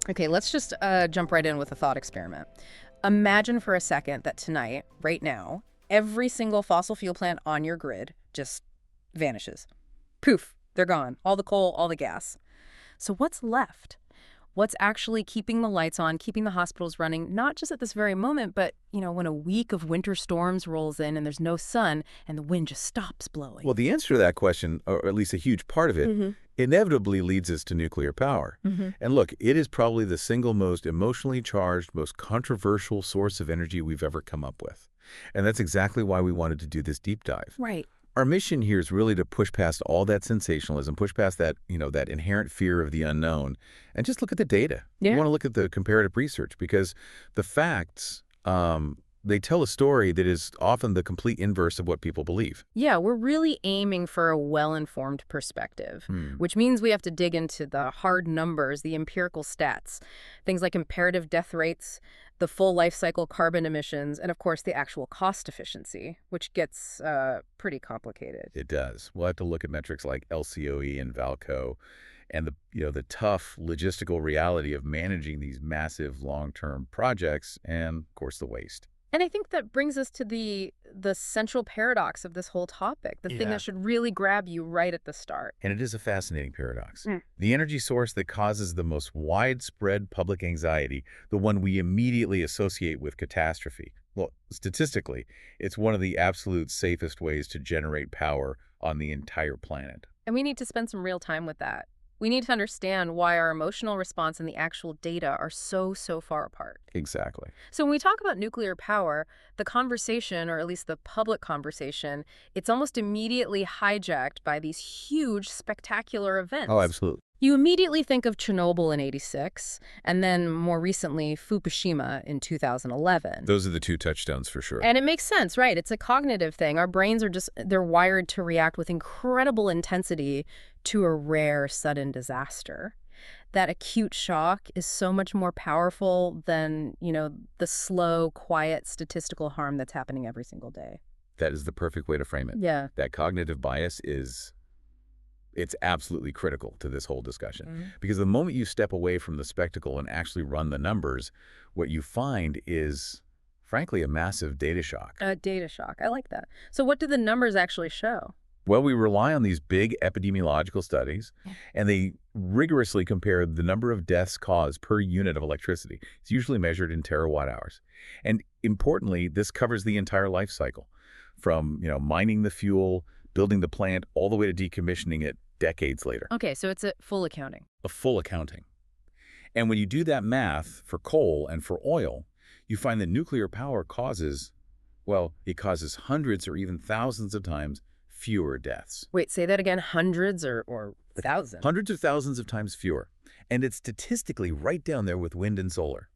Okay, let's just jump right in with a thought experiment. Imagine for a second that tonight, right now, every single fossil fuel plant on your grid just vanishes. Poof, they're gone. All the coal, all the gas. So what's left? What's actually keeping the lights on, keeping the hospitals running, not just at this very moment, but, when a week of winter storms rolls in and there's no sun and the wind just stops blowing? Well, the answer to that question, or at least a huge part of it, Mm-hmm. inevitably leads us to nuclear power. Mm-hmm. And look, it is probably the single most emotionally charged, most controversial source of energy we've ever come up with. And that's exactly why we wanted to do this deep dive. Right. Our mission here is really to push past all that sensationalism, push past that, that inherent fear of the unknown, and just look at the data. We Yeah. want to look at the comparative research because the facts, they tell a story that is often the complete inverse of what people believe. Yeah, we're really aiming for a well-informed perspective, Hmm. which means we have to dig into the hard numbers, the empirical stats, things like comparative death rates, the full life cycle carbon emissions, and of course the actual cost efficiency, which gets pretty complicated. It does. We'll have to look at metrics like LCOE and Valco and the tough logistical reality of managing these massive long-term projects and, of course, the waste. And I think that brings us to the central paradox of this whole topic, the thing Yeah. that should really grab you right at the start. And it is a fascinating paradox. Mm. The energy source that causes the most widespread public anxiety, the one we immediately associate with catastrophe. Well, statistically, it's one of the absolute safest ways to generate power on the entire planet. And we need to spend some real time with that. We need to understand why our emotional response and the actual data are so far apart. Exactly. So when we talk about nuclear power, the conversation, or at least the public conversation, it's almost immediately hijacked by these huge, spectacular Oh, events. absolutely. You immediately think of Chernobyl in '86, and then more recently, Fukushima in 2011. Those are the two touchstones for sure. And it makes sense, right? It's a cognitive thing. Our brains are they're wired to react with incredible intensity to a rare, sudden disaster. That acute shock is so much more powerful than, the slow, quiet, statistical harm that's happening every single day. That is the perfect way to frame it. Yeah. That cognitive bias it's absolutely critical to this whole discussion. Mhm. Because the moment you step away from the spectacle and actually run the numbers, what you find is, frankly, a massive data shock. Data shock. I like that. So what do the numbers actually show? Well, we rely on these big epidemiological studies, and they rigorously compare the number of deaths caused per unit of electricity. It's usually measured in terawatt hours. And importantly, this covers the entire life cycle, from mining the fuel, building the plant, all the way to decommissioning it decades later. Okay, so it's a full accounting. A full accounting. And when you do that math for coal and for oil, you find that nuclear power causes, well, it causes hundreds or even thousands of times fewer deaths. Wait, say that again. Hundreds or thousands? Hundreds of thousands of times fewer. And it's statistically right down there with wind and solar.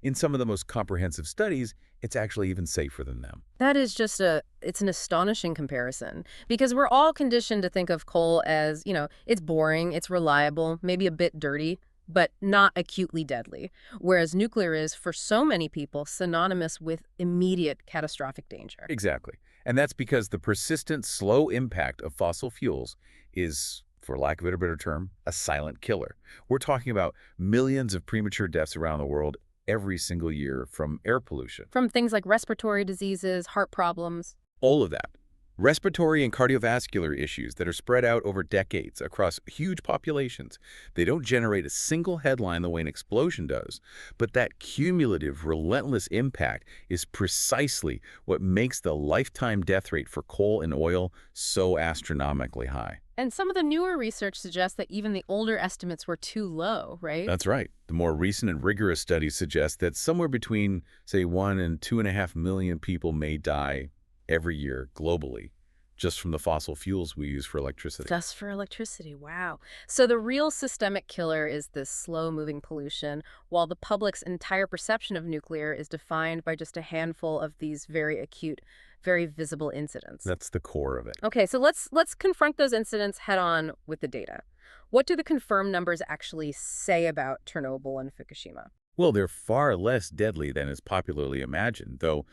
In some of the most comprehensive studies, it's actually even safer than them. That is it's an astonishing comparison because we're all conditioned to think of coal as, it's boring, it's reliable, maybe a bit dirty, but not acutely deadly. Whereas nuclear is, for so many people, synonymous with immediate catastrophic danger. Exactly. And that's because the persistent, slow impact of fossil fuels is, for lack of a better term, a silent killer. We're talking about millions of premature deaths around the world every single year from air pollution. From things like respiratory diseases, heart problems. All of that. Respiratory and cardiovascular issues that are spread out over decades across huge populations. They don't generate a single headline the way an explosion does, but that cumulative, relentless impact is precisely what makes the lifetime death rate for coal and oil so astronomically high. And some of the newer research suggests that even the older estimates were too low, right? That's right. The more recent and rigorous studies suggest that somewhere between, say, 1 and 2.5 million people may die every year globally just from the fossil fuels we use for electricity. Just for electricity, wow. So the real systemic killer is this slow-moving pollution, while the public's entire perception of nuclear is defined by just a handful of these very acute, very visible incidents. That's the core of it. Okay, so let's confront those incidents head-on with the data. What do the confirmed numbers actually say about Chernobyl and Fukushima? Well, they're far less deadly than is popularly imagined, though,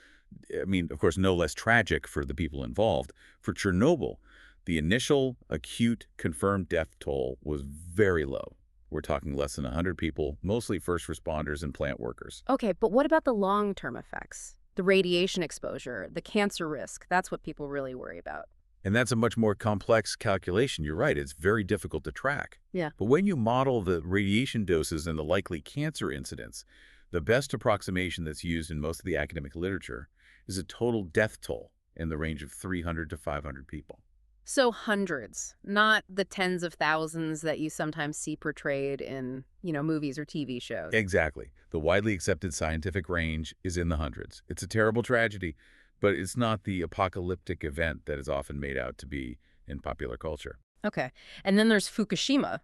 I mean, of course, no less tragic for the people involved. For Chernobyl, the initial acute confirmed death toll was very low, We're talking less than 100 people, mostly first responders and plant workers. Okay, but what about the long-term effects? The radiation exposure, the cancer risk, that's what people really worry about. And that's a much more complex calculation. You're right, it's very difficult to track. Yeah. But when you model the radiation doses and the likely cancer incidence, the best approximation that's used in most of the academic literature is a total death toll in the range of 300 to 500 people. So hundreds, not the tens of thousands that you sometimes see portrayed in, movies or TV shows. Exactly. The widely accepted scientific range is in the hundreds. It's a terrible tragedy, but it's not the apocalyptic event that is often made out to be in popular culture. Okay. And then there's Fukushima,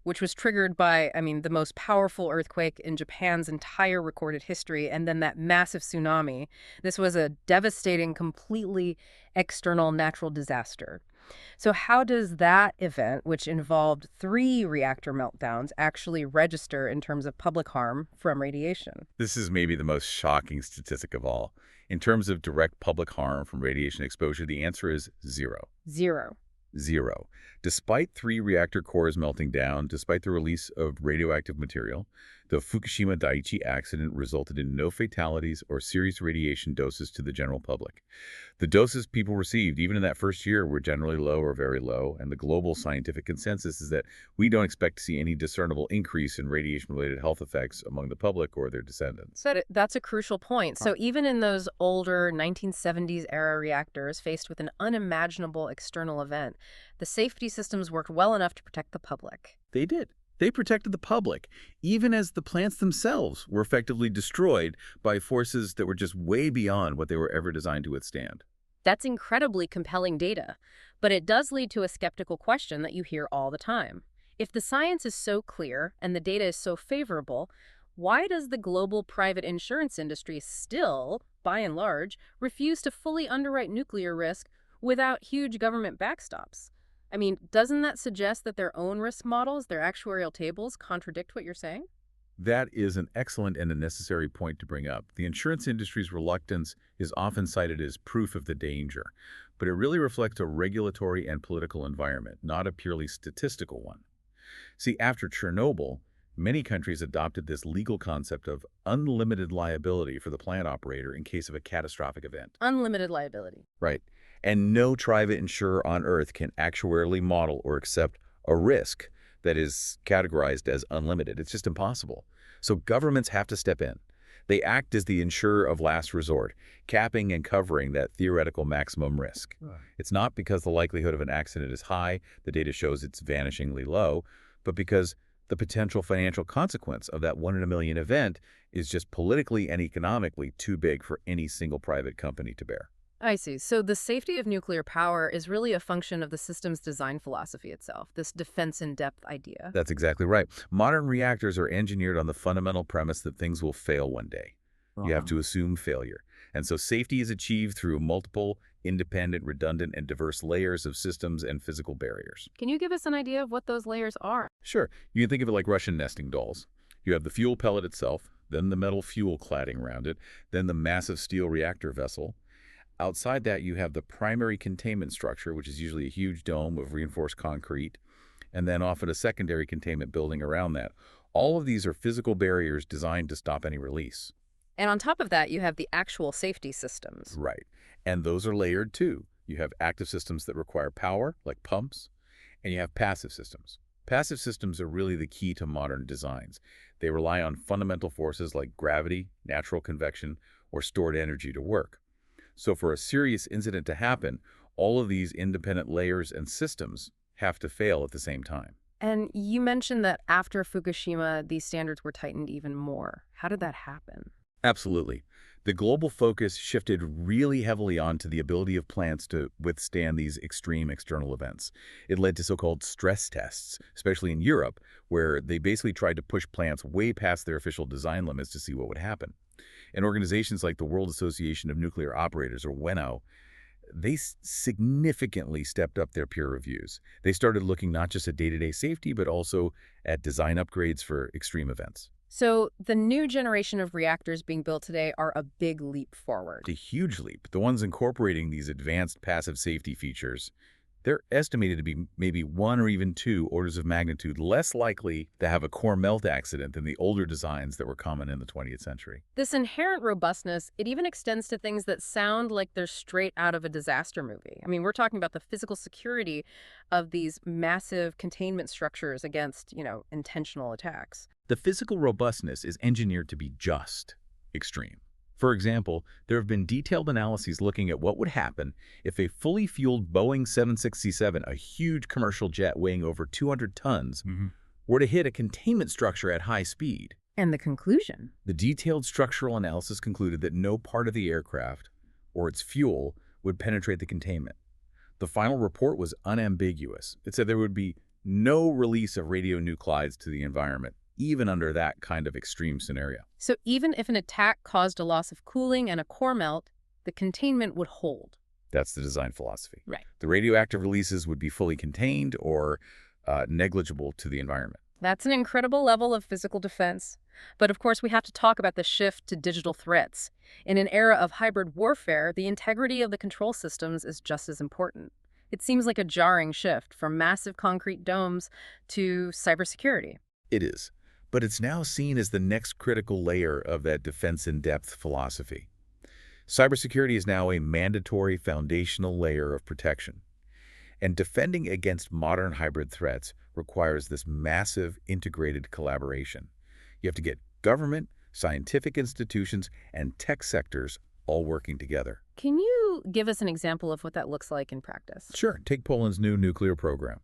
which was triggered by, the most powerful earthquake in Japan's entire recorded history, and then that massive tsunami. This was a devastating, completely external natural disaster. So how does that event, which involved 3 reactor meltdowns, actually register in terms of public harm from radiation? This is maybe the most shocking statistic of all. In terms of direct public harm from radiation exposure, the answer is zero. 0. Zero. Despite 3 reactor cores melting down, despite the release of radioactive material, the Fukushima Daiichi accident resulted in no fatalities or serious radiation doses to the general public. The doses people received, even in that first year, were generally low or very low, and the global scientific consensus is that we don't expect to see any discernible increase in radiation-related health effects among the public or their descendants. That's a crucial point. So even in those older 1970s era reactors faced with an unimaginable external event, the safety systems worked well enough to protect the public. They did. They protected the public, even as the plants themselves were effectively destroyed by forces that were just way beyond what they were ever designed to withstand. That's incredibly compelling data, but it does lead to a skeptical question that you hear all the time. If the science is so clear and the data is so favorable, why does the global private insurance industry still, by and large, refuse to fully underwrite nuclear risk without huge government backstops? Doesn't that suggest that their own risk models, their actuarial tables, contradict what you're saying? That is an excellent and a necessary point to bring up. The insurance industry's reluctance is often cited as proof of the danger, but it really reflects a regulatory and political environment, not a purely statistical one. See, after Chernobyl, many countries adopted this legal concept of unlimited liability for the plant operator in case of a catastrophic event. Unlimited liability. Right. And no private insurer on Earth can actuarially model or accept a risk that is categorized as unlimited. It's just impossible. So governments have to step in. They act as the insurer of last resort, capping and covering that theoretical maximum risk. Right. It's not because the likelihood of an accident is high, the data shows it's vanishingly low, but because the potential financial consequence of that 1 in a million event is just politically and economically too big for any single private company to bear. I see. So the safety of nuclear power is really a function of the system's design philosophy itself, this defense-in-depth idea. That's exactly right. Modern reactors are engineered on the fundamental premise that things will fail one day. You have to assume failure. And so safety is achieved through multiple, independent, redundant, and diverse layers of systems and physical barriers. Can you give us an idea of what those layers are? Sure. You can think of it like Russian nesting dolls. You have the fuel pellet itself, then the metal fuel cladding around it, then the massive steel reactor vessel. Outside that, you have the primary containment structure, which is usually a huge dome of reinforced concrete, and then often a secondary containment building around that. All of these are physical barriers designed to stop any release. And on top of that, you have the actual safety systems. Right. And those are layered too. You have active systems that require power, like pumps, and you have passive systems. Passive systems are really the key to modern designs. They rely on fundamental forces like gravity, natural convection, or stored energy to work. So for a serious incident to happen, all of these independent layers and systems have to fail at the same time. And you mentioned that after Fukushima, these standards were tightened even more. How did that happen? Absolutely. The global focus shifted really heavily onto the ability of plants to withstand these extreme external events. It led to so-called stress tests, especially in Europe, where they basically tried to push plants way past their official design limits to see what would happen. And organizations like the World Association of Nuclear Operators, or WENO, they significantly stepped up their peer reviews. They started looking not just at day-to-day safety, but also at design upgrades for extreme events. So the new generation of reactors being built today are a big leap forward. A huge leap. The ones incorporating these advanced passive safety features, They're estimated to be maybe 1 or even 2 orders of magnitude less likely to have a core melt accident than the older designs that were common in the 20th century. This inherent robustness, it even extends to things that sound like they're straight out of a disaster movie. I mean, we're talking about the physical security of these massive containment structures against, intentional attacks. The physical robustness is engineered to be just extreme. For example, there have been detailed analyses looking at what would happen if a fully fueled Boeing 767, a huge commercial jet weighing over 200 tons, were to hit a containment structure at high speed. And the conclusion? The detailed structural analysis concluded that no part of the aircraft or its fuel would penetrate the containment. The final report was unambiguous. It said there would be no release of radionuclides to the environment, even under that kind of extreme scenario. So even if an attack caused a loss of cooling and a core melt, the containment would hold. That's the design philosophy. Right. The radioactive releases would be fully contained or negligible to the environment. That's an incredible level of physical defense. But of course, we have to talk about the shift to digital threats. In an era of hybrid warfare, the integrity of the control systems is just as important. It seems like a jarring shift from massive concrete domes to cybersecurity. It is. But it's now seen as the next critical layer of that defense-in-depth philosophy. Cybersecurity is now a mandatory foundational layer of protection. And defending against modern hybrid threats requires this massive integrated collaboration. You have to get government, scientific institutions, and tech sectors all working together. Can you give us an example of what that looks like in practice? Sure. Take Poland's new nuclear program.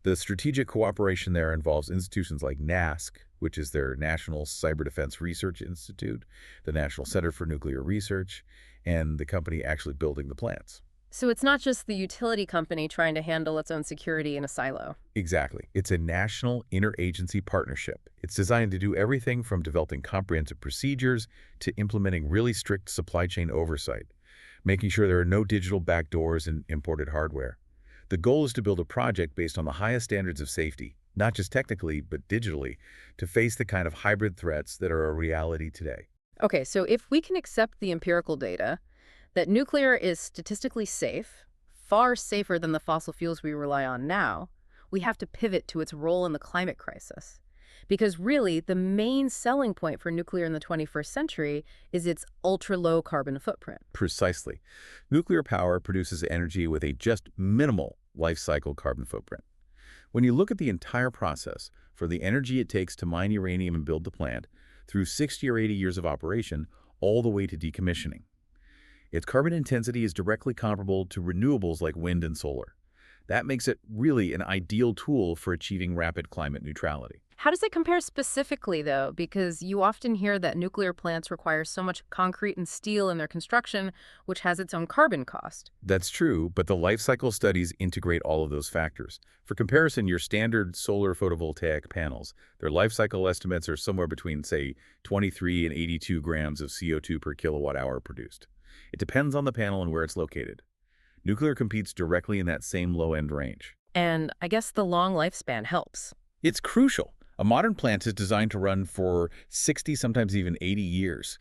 The strategic cooperation there involves institutions like NASC, which is their National Cyber Defense Research Institute, the National Center for Nuclear Research, and the company actually building the plants. So it's not just the utility company trying to handle its own security in a silo. Exactly. It's a national interagency partnership. It's designed to do everything from developing comprehensive procedures to implementing really strict supply chain oversight, making sure there are no digital backdoors in imported hardware. The goal is to build a project based on the highest standards of safety, not just technically, but digitally, to face the kind of hybrid threats that are a reality today. Okay, so if we can accept the empirical data that nuclear is statistically safe, far safer than the fossil fuels we rely on now, we have to pivot to its role in the climate crisis. Because really, the main selling point for nuclear in the 21st century is its ultra-low carbon footprint. Precisely. Nuclear power produces energy with a just minimal life cycle carbon footprint. When you look at the entire process, for the energy it takes to mine uranium and build the plant, through 60 or 80 years of operation, all the way to decommissioning, its carbon intensity is directly comparable to renewables like wind and solar. That makes it really an ideal tool for achieving rapid climate neutrality. How does it compare specifically, though? Because you often hear that nuclear plants require so much concrete and steel in their construction, which has its own carbon cost. That's true, but the life cycle studies integrate all of those factors. For comparison, your standard solar photovoltaic panels, their life cycle estimates are somewhere between, say, 23 and 82 grams of CO2 per kilowatt hour produced. It depends on the panel and where it's located. Nuclear competes directly in that same low-end range. And I guess the long lifespan helps. It's crucial. A modern plant is designed to run for 60, sometimes even 80 years.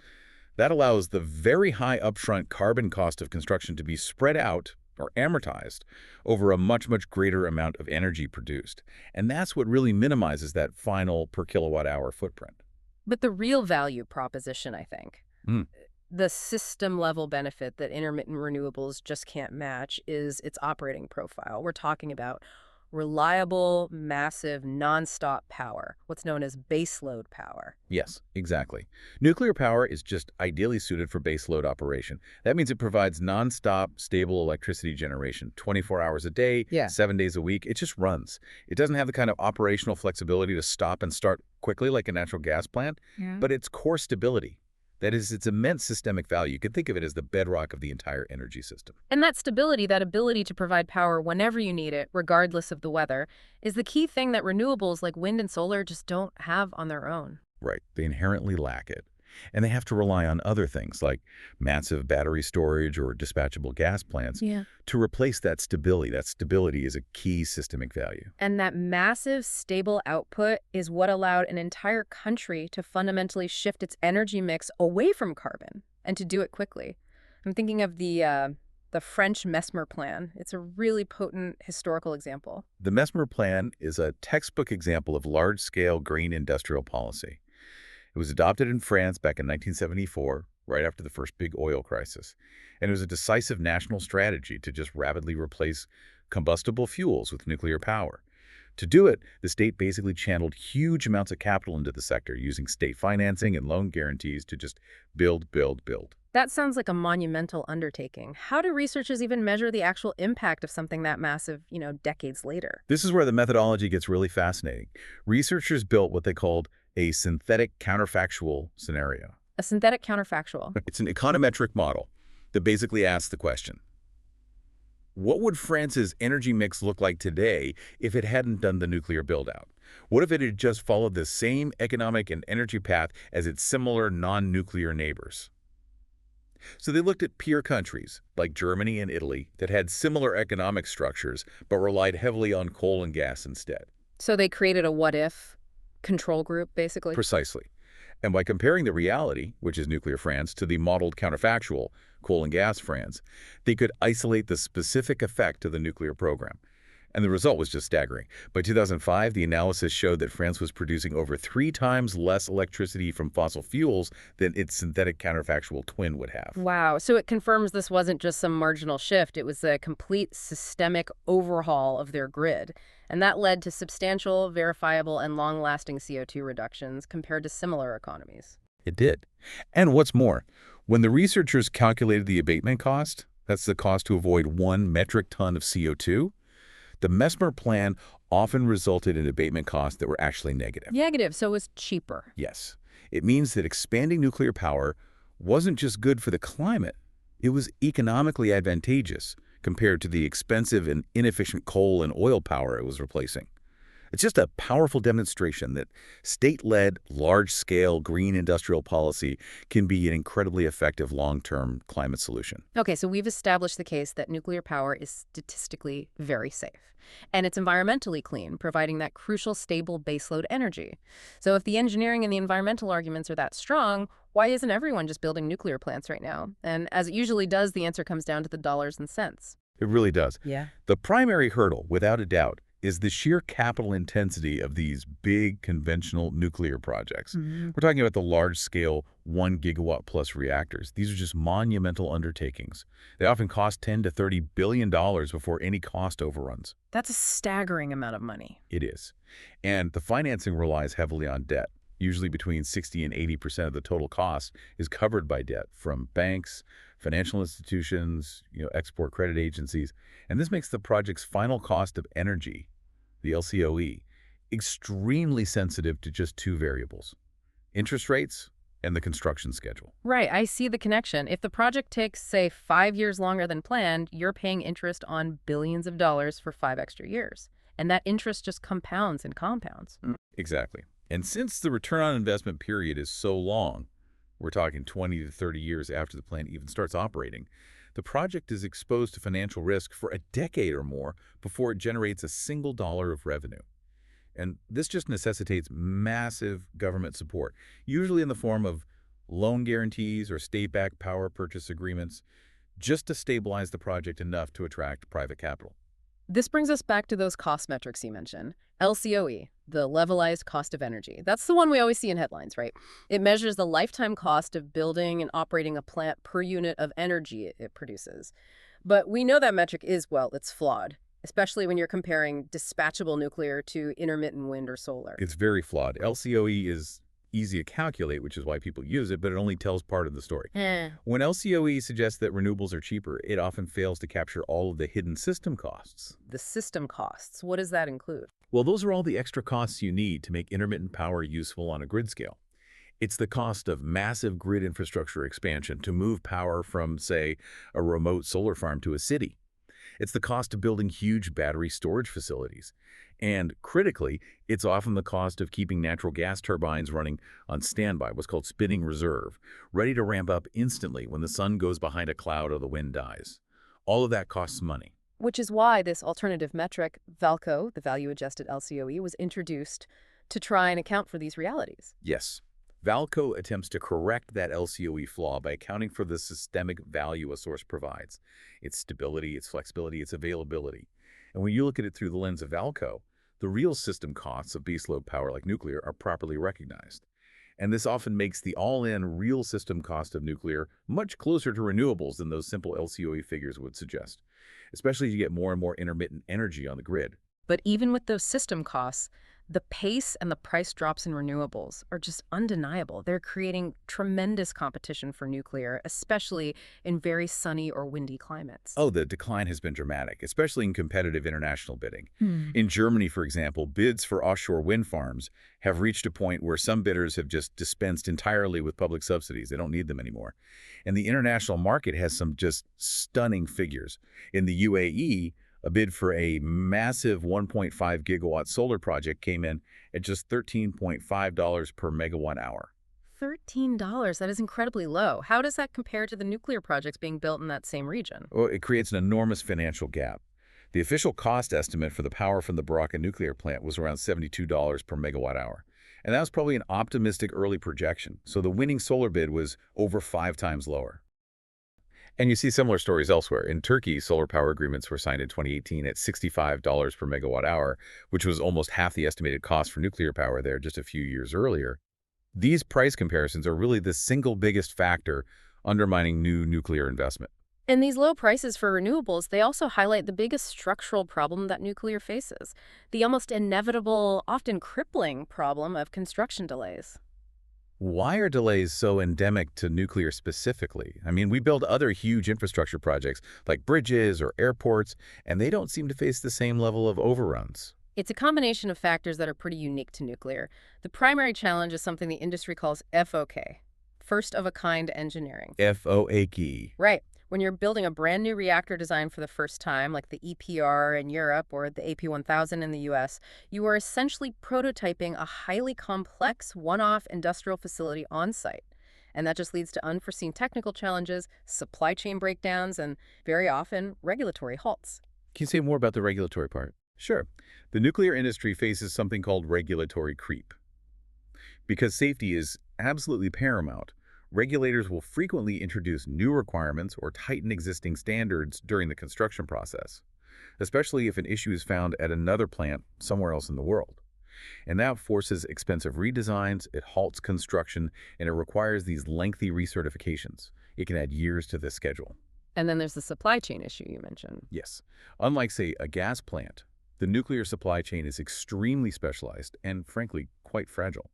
That allows the very high upfront carbon cost of construction to be spread out or amortized over a much, much greater amount of energy produced. And that's what really minimizes that final per kilowatt hour footprint. But the real value proposition, I think, the system-level benefit that intermittent renewables just can't match is its operating profile. We're talking about reliable, massive, nonstop power, what's known as baseload power. Yes, exactly. Nuclear power is just ideally suited for baseload operation. That means it provides nonstop, stable electricity generation, 24 hours a day, 7 days a week. It just runs. It doesn't have the kind of operational flexibility to stop and start quickly like a natural gas plant, but its core stability. That is its immense systemic value. You can think of it as the bedrock of the entire energy system. And that stability, that ability to provide power whenever you need it, regardless of the weather, is the key thing that renewables like wind and solar just don't have on their own. Right. They inherently lack it. And they have to rely on other things like massive battery storage or dispatchable gas plants to replace that stability. That stability is a key systemic value. And that massive, stable output is what allowed an entire country to fundamentally shift its energy mix away from carbon and to do it quickly. I'm thinking of the the French Mesmer Plan. It's a really potent historical example. The Mesmer Plan is a textbook example of large-scale green industrial policy. It was adopted in France back in 1974, right after the first big oil crisis. And it was a decisive national strategy to just rapidly replace combustible fuels with nuclear power. To do it, the state basically channeled huge amounts of capital into the sector, using state financing and loan guarantees to just build, build, build. That sounds like a monumental undertaking. How do researchers even measure the actual impact of something that massive, decades later? This is where the methodology gets really fascinating. Researchers built what they called a synthetic counterfactual scenario. A synthetic counterfactual. It's an econometric model that basically asks the question, what would France's energy mix look like today if it hadn't done the nuclear build-out? What if it had just followed the same economic and energy path as its similar non-nuclear neighbors? So they looked at peer countries, like Germany and Italy, that had similar economic structures but relied heavily on coal and gas instead. So they created a what-if control group, basically? Precisely. And by comparing the reality, which is nuclear France, to the modeled counterfactual, coal and gas France, they could isolate the specific effect of the nuclear program. And the result was just staggering. By 2005, the analysis showed that France was producing over 3 times less electricity from fossil fuels than its synthetic counterfactual twin would have. Wow. So it confirms this wasn't just some marginal shift. It was a complete systemic overhaul of their grid. And that led to substantial, verifiable, and long-lasting CO2 reductions compared to similar economies. It did. And what's more, when the researchers calculated the abatement cost, that's the cost to avoid 1 metric ton of CO2, the Mesmer plan often resulted in abatement costs that were actually negative. Negative, so it was cheaper. Yes. It means that expanding nuclear power wasn't just good for the climate, it was economically advantageous compared to the expensive and inefficient coal and oil power it was replacing. It's just a powerful demonstration that state-led, large-scale green industrial policy can be an incredibly effective long-term climate solution. Okay, so we've established the case that nuclear power is statistically very safe. And it's environmentally clean, providing that crucial, stable baseload energy. So if the engineering and the environmental arguments are that strong, why isn't everyone just building nuclear plants right now? And as it usually does, the answer comes down to the dollars and cents. It really does. Yeah. The primary hurdle, without a doubt, is the sheer capital intensity of these big conventional nuclear projects. We're talking about the large-scale 1 gigawatt plus reactors. These are just monumental undertakings. They often cost $10 to $30 billion before any cost overruns. That's a staggering amount of money. It is. And the financing relies heavily on debt. Usually between 60 and 80% of the total cost is covered by debt from banks, financial institutions, export credit agencies. And this makes the project's final cost of energy, the LCOE, extremely sensitive to just 2 variables: interest rates and the construction schedule. Right, I see the connection. If the project takes, say, 5 years longer than planned, you're paying interest on billions of dollars for 5 extra years. And that interest just compounds and compounds. Exactly. And since the return on investment period is so long, we're talking 20 to 30 years after the plant even starts operating, the project is exposed to financial risk for a decade or more before it generates a single dollar of revenue. And this just necessitates massive government support, usually in the form of loan guarantees or state-backed power purchase agreements, just to stabilize the project enough to attract private capital. This brings us back to those cost metrics you mentioned. LCOE, the levelized cost of energy. That's the one we always see in headlines, right? It measures the lifetime cost of building and operating a plant per unit of energy it produces. But we know that metric is, it's flawed, especially when you're comparing dispatchable nuclear to intermittent wind or solar. It's very flawed. LCOE is easy to calculate, which is why people use it, but it only tells part of the story. When LCOE suggests that renewables are cheaper, it often fails to capture all of the hidden system costs. The system costs, what does that include? Well, those are all the extra costs you need to make intermittent power useful on a grid scale. It's the cost of massive grid infrastructure expansion to move power from, say, a remote solar farm to a city. It's the cost of building huge battery storage facilities. And critically, it's often the cost of keeping natural gas turbines running on standby, what's called spinning reserve, ready to ramp up instantly when the sun goes behind a cloud or the wind dies. All of that costs money. Which is why this alternative metric, VALCO, the value-adjusted LCOE, was introduced to try and account for these realities. Yes. Valco attempts to correct that LCOE flaw by accounting for the systemic value a source provides, its stability, its flexibility, its availability. And when you look at it through the lens of Valco, the real system costs of baseload power like nuclear are properly recognized. And this often makes the all-in real system cost of nuclear much closer to renewables than those simple LCOE figures would suggest, especially as you get more and more intermittent energy on the grid. But even with those system costs, the pace and the price drops in renewables are just undeniable. They're creating tremendous competition for nuclear, especially in very sunny or windy climates. Oh, the decline has been dramatic, especially in competitive international bidding. Hmm. In Germany, for example, bids for offshore wind farms have reached a point where some bidders have just dispensed entirely with public subsidies. They don't need them anymore. And the international market has some just stunning figures. In the UAE, a bid for a massive 1.5 gigawatt solar project came in at just $13.5 per megawatt hour. $13, that is incredibly low. How does that compare to the nuclear projects being built in that same region? Well, it creates an enormous financial gap. The official cost estimate for the power from the Baraka nuclear plant was around $72 per megawatt hour. And that was probably an optimistic early projection, so the winning solar bid was over 5 times lower. And you see similar stories elsewhere. In Turkey, solar power agreements were signed in 2018 at $65 per megawatt hour, which was almost half the estimated cost for nuclear power there just a few years earlier. These price comparisons are really the single biggest factor undermining new nuclear investment. And these low prices for renewables, they also highlight the biggest structural problem that nuclear faces, the almost inevitable, often crippling problem of construction delays. Why are delays so endemic to nuclear specifically? I mean, we build other huge infrastructure projects like bridges or airports, and they don't seem to face the same level of overruns. It's a combination of factors that are pretty unique to nuclear. The primary challenge is something the industry calls FOK, first-of-a-kind engineering. FOAK. Right. When you're building a brand new reactor design for the first time, like the EPR in Europe or the AP1000 in the US, you are essentially prototyping a highly complex one-off industrial facility on site. And that just leads to unforeseen technical challenges, supply chain breakdowns, and very often regulatory halts. Can you say more about the regulatory part? Sure. The nuclear industry faces something called regulatory creep. Because safety is absolutely paramount, regulators will frequently introduce new requirements or tighten existing standards during the construction process, especially if an issue is found at another plant somewhere else in the world. And that forces expensive redesigns, it halts construction, and it requires these lengthy recertifications. It can add years to this schedule. And then there's the supply chain issue you mentioned. Yes. Unlike, say, a gas plant, the nuclear supply chain is extremely specialized and, frankly, quite fragile.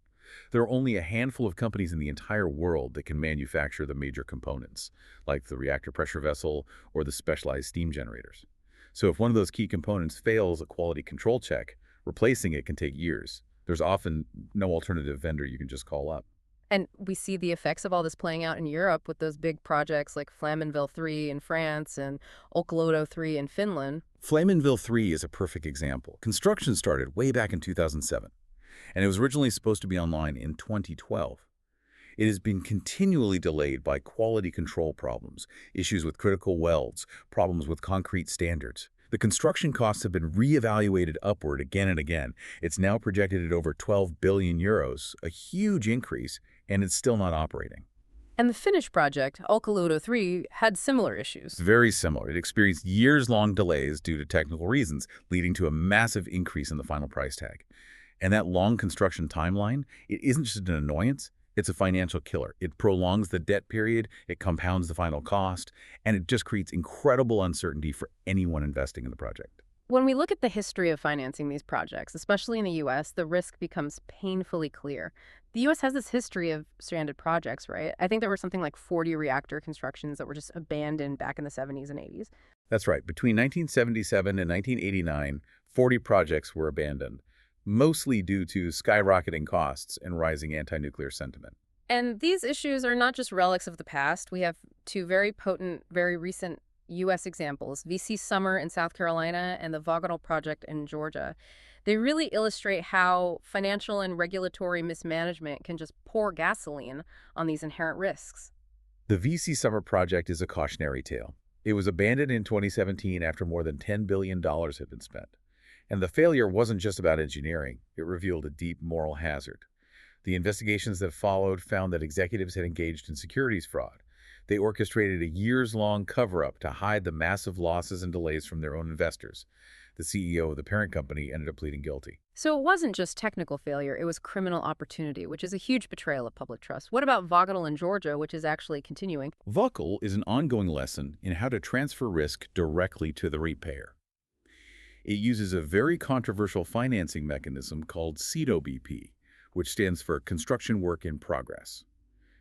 There are only a handful of companies in the entire world that can manufacture the major components, like the reactor pressure vessel or the specialized steam generators. So if one of those key components fails a quality control check, replacing it can take years. There's often no alternative vendor you can just call up. And we see the effects of all this playing out in Europe with those big projects like Flamanville 3 in France and Olkiluoto 3 in Finland. Flamanville 3 is a perfect example. Construction started way back in 2007. And it was originally supposed to be online in 2012. It has been continually delayed by quality control problems, issues with critical welds, problems with concrete standards. The construction costs have been reevaluated upward again and again. It's now projected at over 12 billion euros, a huge increase, and it's still not operating. And the Finnish project, Olkiluoto 3, had similar issues. Very similar. It experienced years-long delays due to technical reasons, leading to a massive increase in the final price tag. And that long construction timeline, it isn't just an annoyance, it's a financial killer. It prolongs the debt period, it compounds the final cost, and it just creates incredible uncertainty for anyone investing in the project. When we look at the history of financing these projects, especially in the U.S., the risk becomes painfully clear. The U.S. has this history of stranded projects, right? I think there were something like 40 reactor constructions that were just abandoned back in the 70s and 80s. That's right. Between 1977 and 1989, 40 projects were abandoned, mostly due to skyrocketing costs and rising anti-nuclear sentiment. And these issues are not just relics of the past. We have two very potent, very recent U.S. examples, VC Summer in South Carolina and the Vagonal project in Georgia. They really illustrate how financial and regulatory mismanagement can just pour gasoline on these inherent risks. The VC Summer project is a cautionary tale. It was abandoned in 2017 after more than $10 billion had been spent. And the failure wasn't just about engineering. It revealed a deep moral hazard. The investigations that followed found that executives had engaged in securities fraud. They orchestrated a years-long cover-up to hide the massive losses and delays from their own investors. The CEO of the parent company ended up pleading guilty. So it wasn't just technical failure, it was criminal opportunity, which is a huge betrayal of public trust. What about Vogtle in Georgia, which is actually continuing? VUCL is an ongoing lesson in how to transfer risk directly to the ratepayer. It uses a very controversial financing mechanism called CWP, which stands for Construction Work in Progress.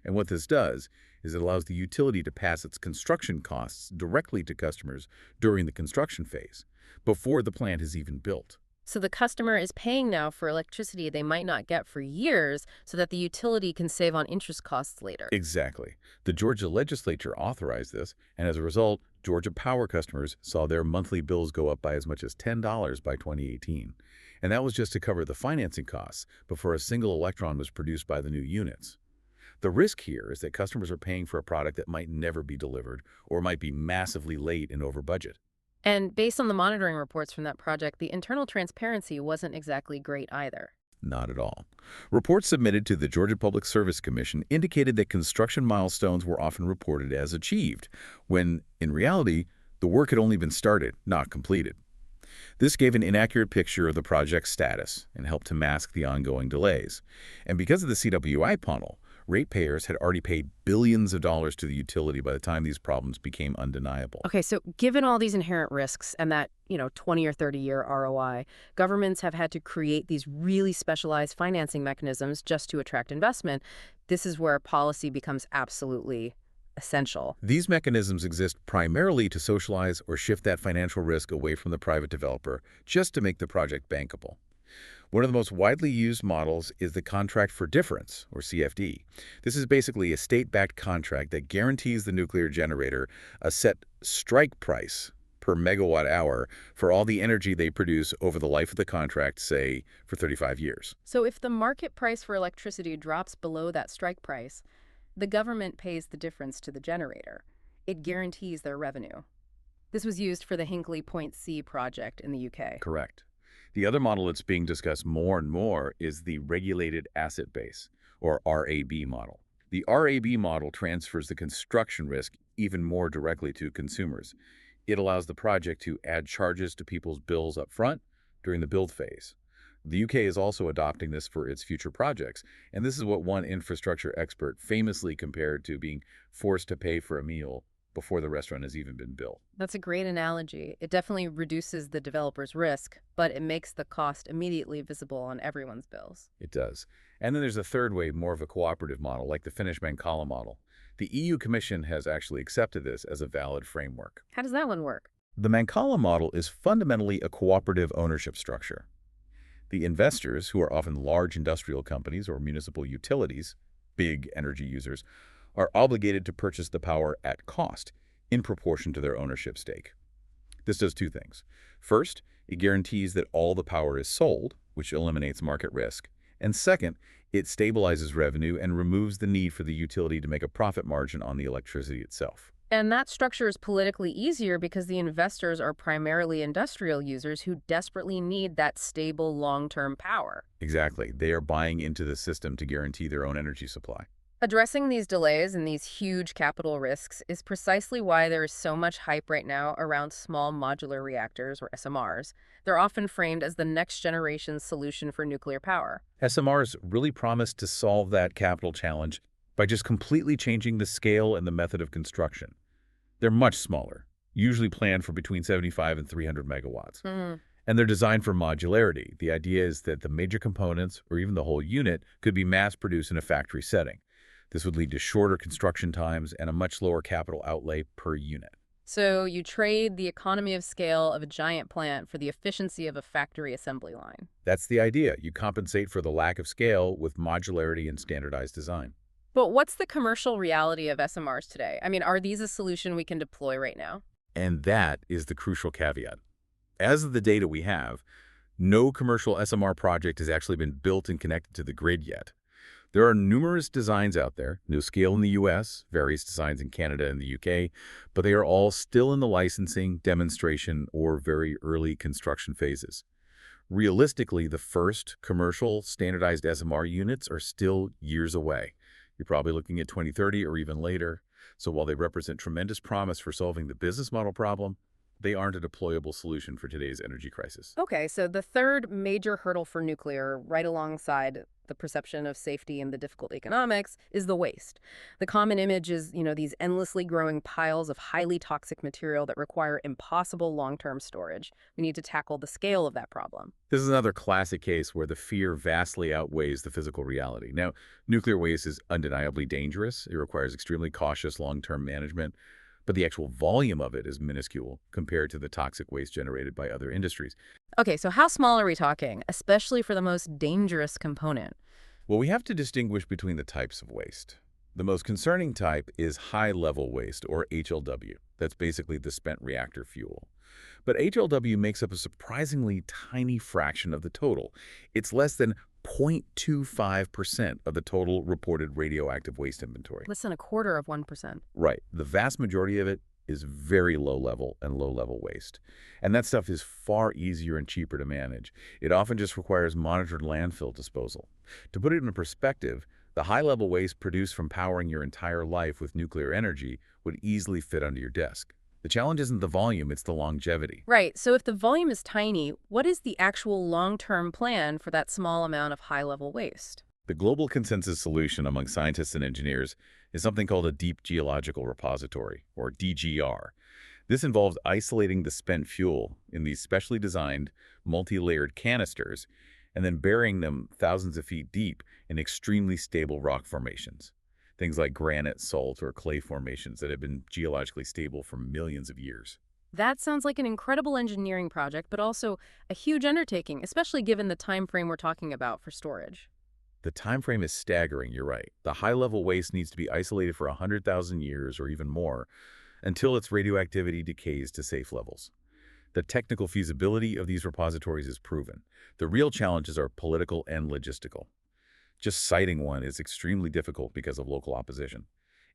And what this does is it allows the utility to pass its construction costs directly to customers during the construction phase, before the plant is even built. So the customer is paying now for electricity they might not get for years so that the utility can save on interest costs later. Exactly. The Georgia legislature authorized this, and as a result, Georgia Power customers saw their monthly bills go up by as much as $10 by 2018. And that was just to cover the financing costs before a single electron was produced by the new units. The risk here is that customers are paying for a product that might never be delivered or might be massively late and over budget. And based on the monitoring reports from that project, the internal transparency wasn't exactly great either. Not at all. Reports submitted to the Georgia Public Service Commission indicated that construction milestones were often reported as achieved, when, in reality, the work had only been started, not completed. This gave an inaccurate picture of the project's status and helped to mask the ongoing delays. And because of the CWI panel, ratepayers had already paid billions of dollars to the utility by the time these problems became undeniable. Okay, so given all these inherent risks and that, 20 or 30-year ROI, governments have had to create these really specialized financing mechanisms just to attract investment. This is where policy becomes absolutely essential. These mechanisms exist primarily to socialize or shift that financial risk away from the private developer, just to make the project bankable. One of the most widely used models is the Contract for Difference, or CFD. This is basically a state-backed contract that guarantees the nuclear generator a set strike price per megawatt hour for all the energy they produce over the life of the contract, say, for 35 years. So if the market price for electricity drops below that strike price, the government pays the difference to the generator. It guarantees their revenue. This was used for the Hinkley Point C project in the UK. Correct. The other model that's being discussed more and more is the Regulated Asset Base, or RAB model. The RAB model transfers the construction risk even more directly to consumers. It allows the project to add charges to people's bills up front during the build phase. The UK is also adopting this for its future projects, and this is what one infrastructure expert famously compared to being forced to pay for a meal before the restaurant has even been built. That's a great analogy. It definitely reduces the developer's risk, but it makes the cost immediately visible on everyone's bills. It does. And then there's a third way, more of a cooperative model, like the Finnish Mankala model. The EU Commission has actually accepted this as a valid framework. How does that one work? The Mankala model is fundamentally a cooperative ownership structure. The investors, who are often large industrial companies or municipal utilities, big energy users, are obligated to purchase the power at cost in proportion to their ownership stake. This does two things. First, it guarantees that all the power is sold, which eliminates market risk. And second, it stabilizes revenue and removes the need for the utility to make a profit margin on the electricity itself. And that structure is politically easier because the investors are primarily industrial users who desperately need that stable long-term power. Exactly. They are buying into the system to guarantee their own energy supply. Addressing these delays and these huge capital risks is precisely why there is so much hype right now around small modular reactors, or SMRs. They're often framed as the next generation solution for nuclear power. SMRs really promise to solve that capital challenge by just completely changing the scale and the method of construction. They're much smaller, usually planned for between 75 and 300 megawatts. And they're designed for modularity. The idea is that the major components, or even the whole unit, could be mass-produced in a factory setting. This would lead to shorter construction times and a much lower capital outlay per unit. So you trade the economy of scale of a giant plant for the efficiency of a factory assembly line. That's the idea. You compensate for the lack of scale with modularity and standardized design. But what's the commercial reality of SMRs today? I mean, are these a solution we can deploy right now? And that is the crucial caveat. As of the data we have, no commercial SMR project has actually been built and connected to the grid yet. There are numerous designs out there, no scale in the US, various designs in Canada and the UK, but they are all still in the licensing, demonstration, or very early construction phases. Realistically, the first commercial standardized SMR units are still years away. You're probably looking at 2030 or even later. So while they represent tremendous promise for solving the business model problem, they aren't a deployable solution for today's energy crisis. Okay, so the third major hurdle for nuclear, right alongside the perception of safety and the difficult economics, is the waste. The common image is, these endlessly growing piles of highly toxic material that require impossible long-term storage. We need to tackle the scale of that problem. This is another classic case where the fear vastly outweighs the physical reality. Now, nuclear waste is undeniably dangerous. It requires extremely cautious long-term management, but the actual volume of it is minuscule compared to the toxic waste generated by other industries. Okay, so how small are we talking, especially for the most dangerous component? Well, we have to distinguish between the types of waste. The most concerning type is high-level waste, or HLW. That's basically the spent reactor fuel. But HLW makes up a surprisingly tiny fraction of the total. It's less than 0.25% of the total reported radioactive waste inventory. Less than a quarter of 1%. Right. The vast majority of it is very low-level and low-level waste. And that stuff is far easier and cheaper to manage. It often just requires monitored landfill disposal. To put it in perspective, the high-level waste produced from powering your entire life with nuclear energy would easily fit under your desk. The challenge isn't the volume, it's the longevity. Right, so if the volume is tiny, what is the actual long-term plan for that small amount of high-level waste? The global consensus solution among scientists and engineers is something called a deep geological repository, or DGR. This involves isolating the spent fuel in these specially designed, multi-layered canisters and then burying them thousands of feet deep in extremely stable rock formations. Things like granite, salt, or clay formations that have been geologically stable for millions of years. That sounds like an incredible engineering project, but also a huge undertaking, especially given the time frame we're talking about for storage. The time frame is staggering, you're right. The high-level waste needs to be isolated for 100,000 years or even more until its radioactivity decays to safe levels. The technical feasibility of these repositories is proven. The real challenges are political and logistical. Just citing one is extremely difficult because of local opposition.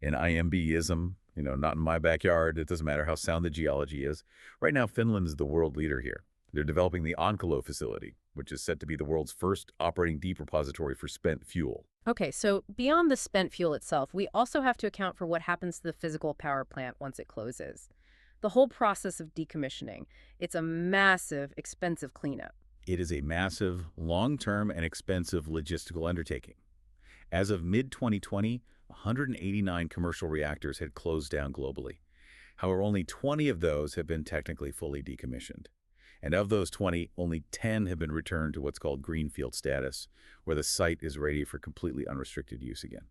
In IMBism, not in my backyard, it doesn't matter how sound the geology is. Right now, Finland is the world leader here. They're developing the Onkalo facility, which is set to be the world's first operating deep repository for spent fuel. Okay, so beyond the spent fuel itself, we also have to account for what happens to the physical power plant once it closes. The whole process of decommissioning, it's a massive, expensive cleanup. It is a massive, long-term, and expensive logistical undertaking. As of mid-2020, 189 commercial reactors had closed down globally. However, only 20 of those have been technically fully decommissioned. And of those 20, only 10 have been returned to what's called greenfield status, where the site is ready for completely unrestricted use again.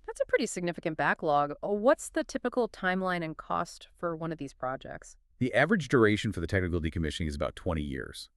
That's a pretty significant backlog. What's the typical timeline and cost for one of these projects? The average duration for the technical decommissioning is about 20 years.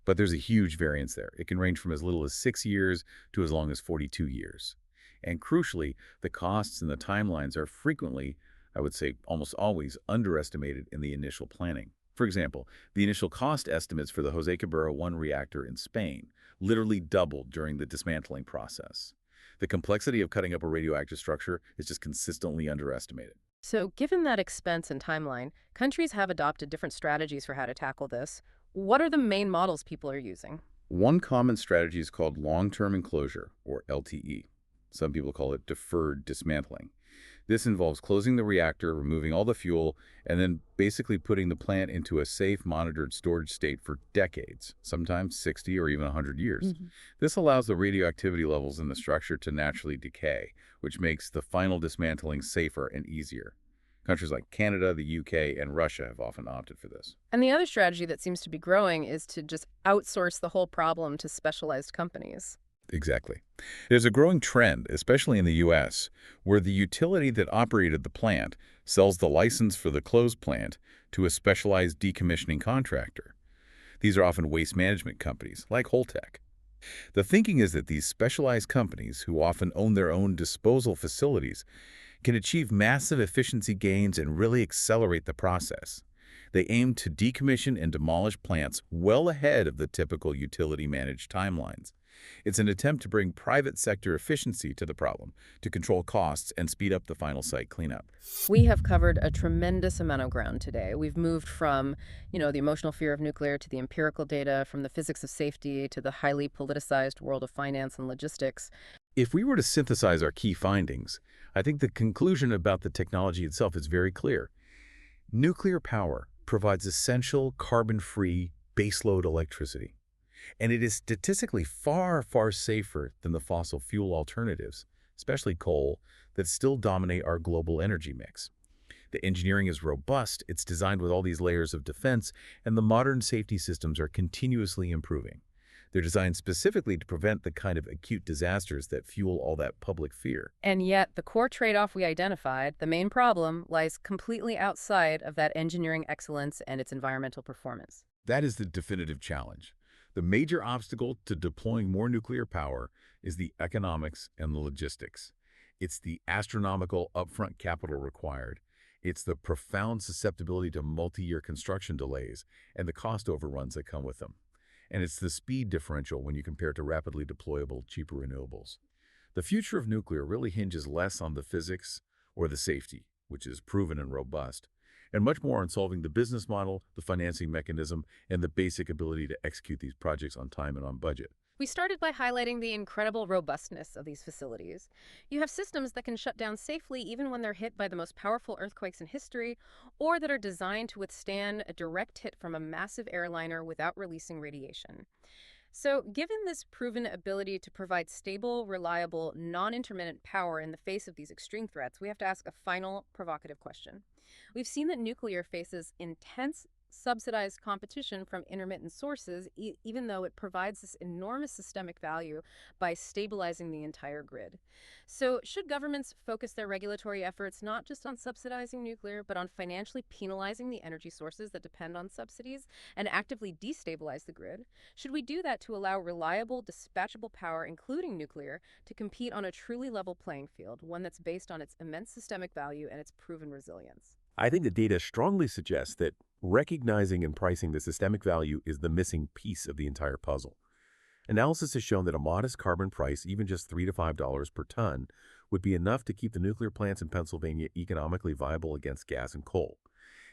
But there's a huge variance there. It can range from as little as 6 years to as long as 42 years. And crucially, the costs and the timelines are frequently, I would say almost always, underestimated in the initial planning. For example, the initial cost estimates for the José Cabrera 1 reactor in Spain literally doubled during the dismantling process. The complexity of cutting up a radioactive structure is just consistently underestimated. So given that expense and timeline, countries have adopted different strategies for how to tackle this. What are the main models people are using? One common strategy is called long-term enclosure, or LTE. Some people call it deferred dismantling. This involves closing the reactor, removing all the fuel, and then basically putting the plant into a safe, monitored storage state for decades, sometimes 60 or even 100 years. This allows the radioactivity levels in the structure to naturally decay, which makes the final dismantling safer and easier. Countries like Canada, the UK, and Russia have often opted for this. And the other strategy that seems to be growing is to just outsource the whole problem to specialized companies. Exactly. There's a growing trend, especially in the U.S., where the utility that operated the plant sells the license for the closed plant to a specialized decommissioning contractor. These are often waste management companies, like Holtec. The thinking is that these specialized companies, who often own their own disposal facilities, can achieve massive efficiency gains and really accelerate the process. They aim to decommission and demolish plants well ahead of the typical utility-managed timelines. It's an attempt to bring private sector efficiency to the problem, to control costs and speed up the final site cleanup. We have covered a tremendous amount of ground today. We've moved from, the emotional fear of nuclear to the empirical data, from the physics of safety to the highly politicized world of finance and logistics. If we were to synthesize our key findings, I think the conclusion about the technology itself is very clear. Nuclear power provides essential carbon-free baseload electricity, and it is statistically far, far safer than the fossil fuel alternatives, especially coal, that still dominate our global energy mix. The engineering is robust, it's designed with all these layers of defense, and the modern safety systems are continuously improving. They're designed specifically to prevent the kind of acute disasters that fuel all that public fear. And yet, the core trade-off we identified, the main problem, lies completely outside of that engineering excellence and its environmental performance. That is the definitive challenge. The major obstacle to deploying more nuclear power is the economics and the logistics. It's the astronomical upfront capital required. It's the profound susceptibility to multi-year construction delays and the cost overruns that come with them. And it's the speed differential when you compare it to rapidly deployable, cheaper renewables. The future of nuclear really hinges less on the physics or the safety, which is proven and robust, and much more on solving the business model, the financing mechanism, and the basic ability to execute these projects on time and on budget. We started by highlighting the incredible robustness of these facilities. You have systems that can shut down safely even when they're hit by the most powerful earthquakes in history, or that are designed to withstand a direct hit from a massive airliner without releasing radiation. So, given this proven ability to provide stable, reliable, non-intermittent power in the face of these extreme threats, we have to ask a final provocative question. We've seen that nuclear faces intense subsidized competition from intermittent sources, even though it provides this enormous systemic value by stabilizing the entire grid. So, should governments focus their regulatory efforts not just on subsidizing nuclear, but on financially penalizing the energy sources that depend on subsidies and actively destabilize the grid? Should we do that to allow reliable, dispatchable power, including nuclear, to compete on a truly level playing field, one that's based on its immense systemic value and its proven resilience? I think the data strongly suggests that recognizing and pricing the systemic value is the missing piece of the entire puzzle. Analysis has shown that a modest carbon price, even just $3 to $5 per ton, would be enough to keep the nuclear plants in Pennsylvania economically viable against gas and coal.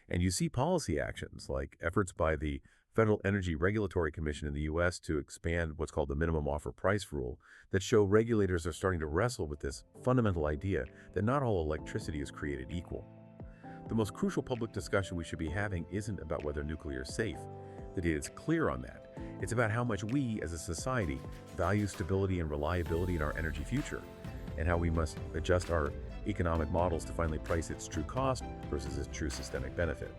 And you see policy actions like efforts by the Federal Energy Regulatory Commission in the U.S. to expand what's called the minimum offer price rule that show regulators are starting to wrestle with this fundamental idea that not all electricity is created equal. The most crucial public discussion we should be having isn't about whether nuclear is safe. The data is clear on that. It's about how much we, as a society, value stability and reliability in our energy future, and how we must adjust our economic models to finally price its true cost versus its true systemic benefit.